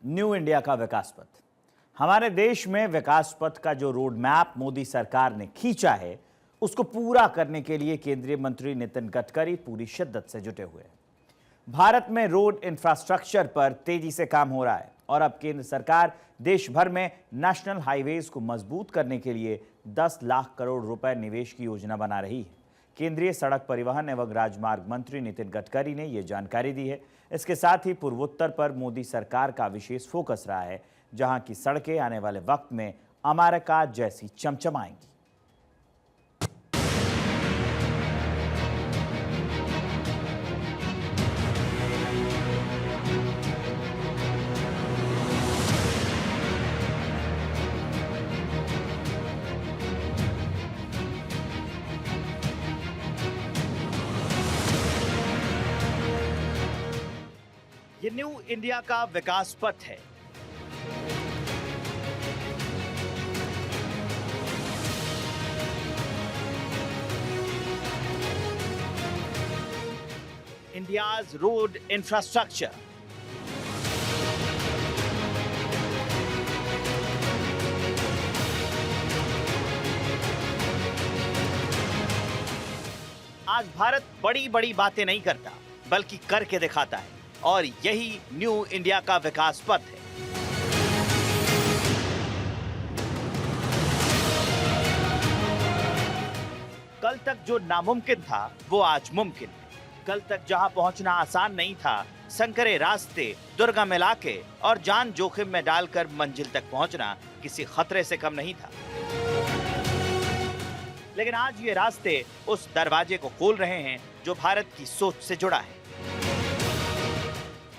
New India का विकास पथ। हमारे देश में विकास पथ का जो रोड मैप मोदी सरकार ने खींचा है, उसको पूरा करने के लिए केंद्रीय मंत्री नितिन गडकरी पूरी शिद्दत से जुटे हुए हैं। भारत में रोड इंफ्रास्ट्रक्चर पर तेजी से काम हो रहा है और अब केंद्र सरकार देश भर में नेशनल हाईवेज को मजबूत करने के लिए 10 लाख करोड़ रुपए निवेश की योजना बना रही है। केंद्रीय सड़क परिवहन एवं राजमार्ग मंत्री नितिन गडकरी ने यह जानकारी दी है। इसके साथ ही पूर्वोत्तर पर मोदी सरकार का विशेष फोकस रहा है, जहां की सड़कें आने वाले वक्त में अमेरिका जैसी चमचमाएंगी। ये न्यू इंडिया का विकास पथ है। India's road infrastructure. आज भारत बड़ी बड़ी बातें नहीं करता, बल्कि करके दिखाता है, और यही न्यू इंडिया का विकास पथ है। कल तक जो नामुमकिन था वो आज मुमकिन है। कल तक जहां पहुंचना आसान नहीं था, संकरे रास्ते, दुर्गम इलाके और जान जोखिम में डालकर मंजिल तक पहुंचना किसी खतरे से कम नहीं था। लेकिन आज ये रास्ते उस दरवाजे को खोल रहे हैं जो भारत की सोच से जुड़ा है,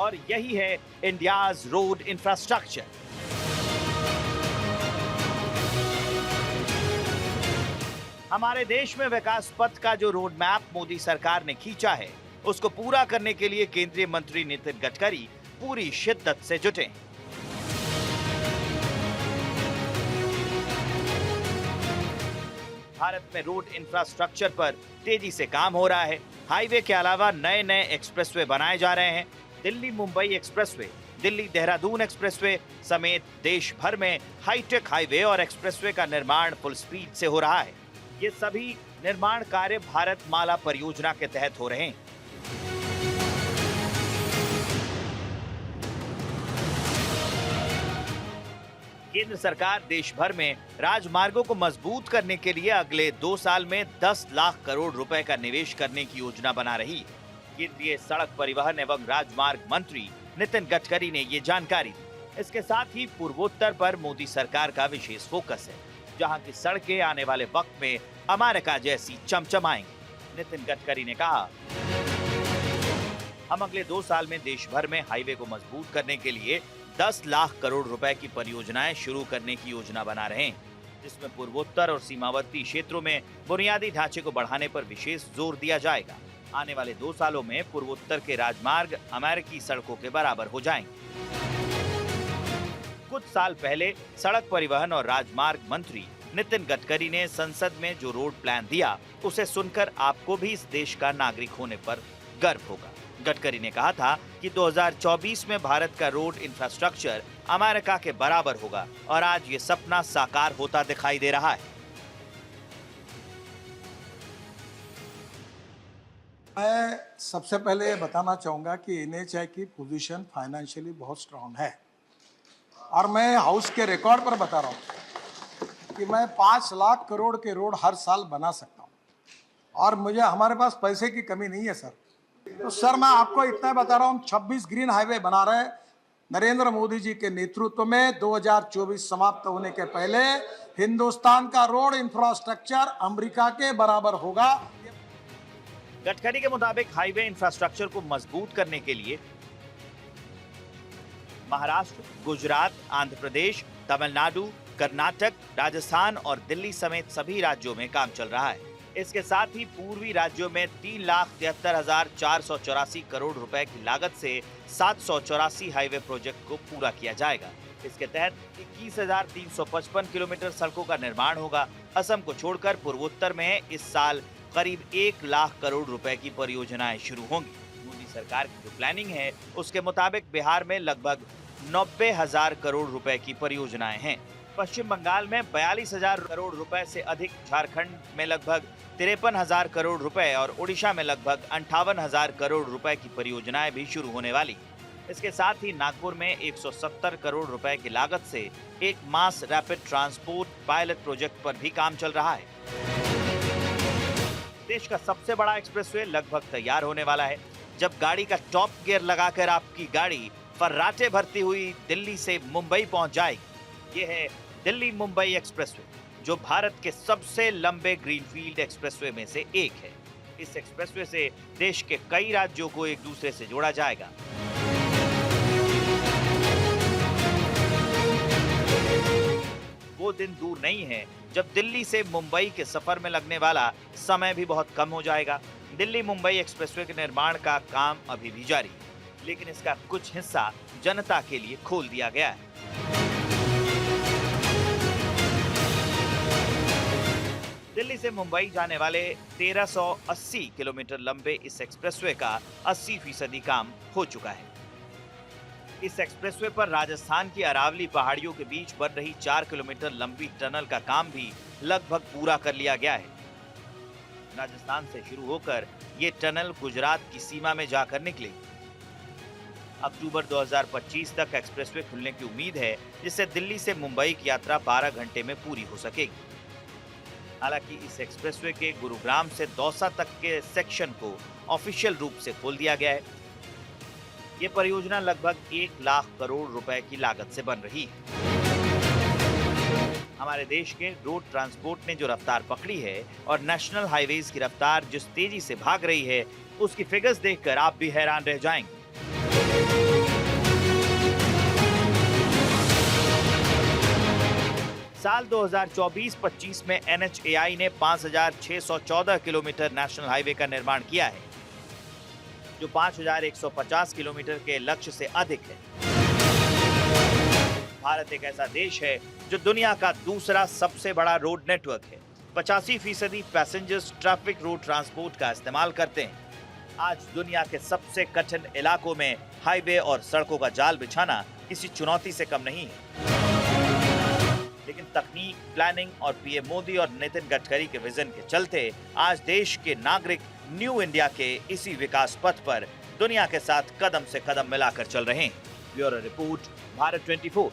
और यही है इंडियाज रोड इंफ्रास्ट्रक्चर। हमारे देश में विकास पथ का जो रोड मैप मोदी सरकार ने खींचा है, उसको पूरा करने के लिए केंद्रीय मंत्री नितिन गडकरी पूरी शिद्दत से जुटे हैं। भारत में रोड इंफ्रास्ट्रक्चर पर तेजी से काम हो रहा है। हाईवे के अलावा नए नए एक्सप्रेसवे बनाए जा रहे हैं। दिल्ली मुंबई एक्सप्रेसवे, दिल्ली देहरादून एक्सप्रेसवे समेत देश भर में हाईटेक हाईवे और एक्सप्रेसवे का निर्माण फुल स्पीड से हो रहा है। ये सभी निर्माण कार्य भारत माला परियोजना के तहत हो रहे हैं। केंद्र सरकार देश भर में राजमार्गों को मजबूत करने के लिए अगले 2 साल में 10 लाख करोड़ रुपए का निवेश करने की योजना बना रही है। केंद्रीय सड़क परिवहन एवं राजमार्ग मंत्री नितिन गडकरी ने ये जानकारी दी। इसके साथ ही पूर्वोत्तर पर मोदी सरकार का विशेष फोकस है, जहां की सड़कें आने वाले वक्त में अमेरिका जैसी चमचमाएंगी। नितिन गडकरी ने कहा, हम अगले 2 साल में देश भर में हाईवे को मजबूत करने के लिए 10 लाख करोड़ रुपए की परियोजनाएं शुरू करने की योजना बना रहे हैं, जिसमें पूर्वोत्तर और सीमावर्ती क्षेत्रों में बुनियादी ढांचे को बढ़ाने पर विशेष जोर दिया जाएगा। आने वाले 2 सालों में पूर्वोत्तर के राजमार्ग अमेरिकी सड़कों के बराबर हो जाएंगे। कुछ साल पहले सड़क परिवहन और राजमार्ग मंत्री नितिन गडकरी ने संसद में जो रोड प्लान दिया, उसे सुनकर आपको भी इस देश का नागरिक होने पर गर्व होगा। गडकरी ने कहा था कि 2024 में भारत का रोड इंफ्रास्ट्रक्चर अमेरिका के बराबर होगा, और आज ये सपना साकार होता दिखाई दे रहा है। मैं सबसे पहले बताना चाहूँगा कि NHAI की पोजीशन फाइनेंशियली बहुत स्ट्रांग है, और मैं हाउस के रिकॉर्ड पर बता रहा हूँ कि मैं 5 लाख करोड़ के रोड हर साल बना सकता हूँ, और हमारे पास पैसे की कमी नहीं है सर। तो सर मैं आपको इतना बता रहा हूँ, 26 ग्रीन हाईवे बना रहे नरेंद्र मोदी जी के नेतृत्व में। 2024 समाप्त होने के पहले हिंदुस्तान का रोड इंफ्रास्ट्रक्चर अमेरिका के बराबर होगा। गडकरी के मुताबिक हाईवे इंफ्रास्ट्रक्चर को मजबूत करने के लिए महाराष्ट्र, गुजरात, आंध्र प्रदेश, तमिलनाडु, कर्नाटक, राजस्थान और दिल्ली समेत सभी राज्यों में काम चल रहा है। इसके साथ ही पूर्वी राज्यों में 3,73,484 करोड़ रुपए की लागत से 784 हाईवे प्रोजेक्ट को पूरा किया जाएगा। इसके तहत 21,355 किलोमीटर सड़कों का निर्माण होगा। असम को छोड़कर पूर्वोत्तर में इस साल करीब 1 लाख करोड़ रुपए की परियोजनाएं शुरू होंगी। मोदी सरकार की जो प्लानिंग है, उसके मुताबिक बिहार में लगभग 90,000 करोड़ रुपए की परियोजनाएं हैं। पश्चिम बंगाल में 42,000 करोड़ रुपए से अधिक, झारखंड में लगभग 53,000 करोड़ रुपए और ओडिशा में लगभग 58,000 करोड़ रुपए की परियोजनाएं भी शुरू होने वाली। इसके साथ ही नागपुर में 170 करोड़ रुपए की लागत से एक mass rapid transport pilot project पर भी काम चल रहा है। देश का सबसे बड़ा एक्सप्रेसवे लगभग तैयार होने वाला है। जब गाड़ी का टॉप गियर लगाकर आपकी गाड़ी फर्राटे भरती हुई दिल्ली से मुंबई पहुंच जाएगी। ये है दिल्ली मुंबई एक्सप्रेसवे, जो भारत के सबसे लंबे ग्रीनफील्ड एक्सप्रेसवे में से एक है। इस एक्सप्रेसवे से देश के कई राज्यों को एक दूसरे से जोड़ा जाएगा। वो दिन दूर नहीं है जब दिल्ली से मुंबई के सफर में लगने वाला समय भी बहुत कम हो जाएगा। दिल्ली मुंबई एक्सप्रेसवे के निर्माण का काम अभी भी जारी है, लेकिन इसका कुछ हिस्सा जनता के लिए खोल दिया गया है। दिल्ली से मुंबई जाने वाले 1380 किलोमीटर लंबे इस एक्सप्रेसवे का 80% काम हो चुका है। इस एक्सप्रेसवे पर राजस्थान की अरावली पहाड़ियों के बीच बन रही 4 किलोमीटर लंबी टनल का काम भी लगभग पूरा कर लिया गया है। राजस्थान से शुरू होकर ये टनल गुजरात की सीमा में जाकर निकलेगी। अक्टूबर 2025 तक एक्सप्रेसवे खुलने की उम्मीद है, जिससे दिल्ली से मुंबई की यात्रा 12 घंटे में पूरी हो सकेगी। हालांकि इस एक्सप्रेसवे के गुरुग्राम से दौसा तक के सेक्शन को ऑफिशियल रूप से खोल दिया गया है। ये परियोजना लगभग 1 लाख करोड़ रुपए की लागत से बन रही है। हमारे देश के रोड ट्रांसपोर्ट ने जो रफ्तार पकड़ी है और नेशनल हाईवेज की रफ्तार जिस तेजी से भाग रही है, उसकी फिगर्स देखकर आप भी हैरान रह जाएंगे। साल 2024-25 में NHAI ने 5,614 किलोमीटर नेशनल हाईवे का निर्माण किया है, जो 5,150 किलोमीटर के लक्ष्य से अधिक है। भारत एक ऐसा देश है जो दुनिया का दूसरा सबसे बड़ा रोड नेटवर्क है। 85% पैसेंजर्स ट्रैफिक रोड ट्रांसपोर्ट का इस्तेमाल करते हैं। आज दुनिया के सबसे कठिन इलाकों में हाईवे और सड़कों का जाल बिछाना किसी चुनौती से कम नहीं है। लेकिन तकनीक, प्लानिंग और पीएम मोदी और नितिन गडकरी के विजन के चलते आज देश के नागरिक न्यू इंडिया के इसी विकास पथ पर दुनिया के साथ कदम से कदम मिलाकर चल रहे हैं। Bureau report, Bharat 24।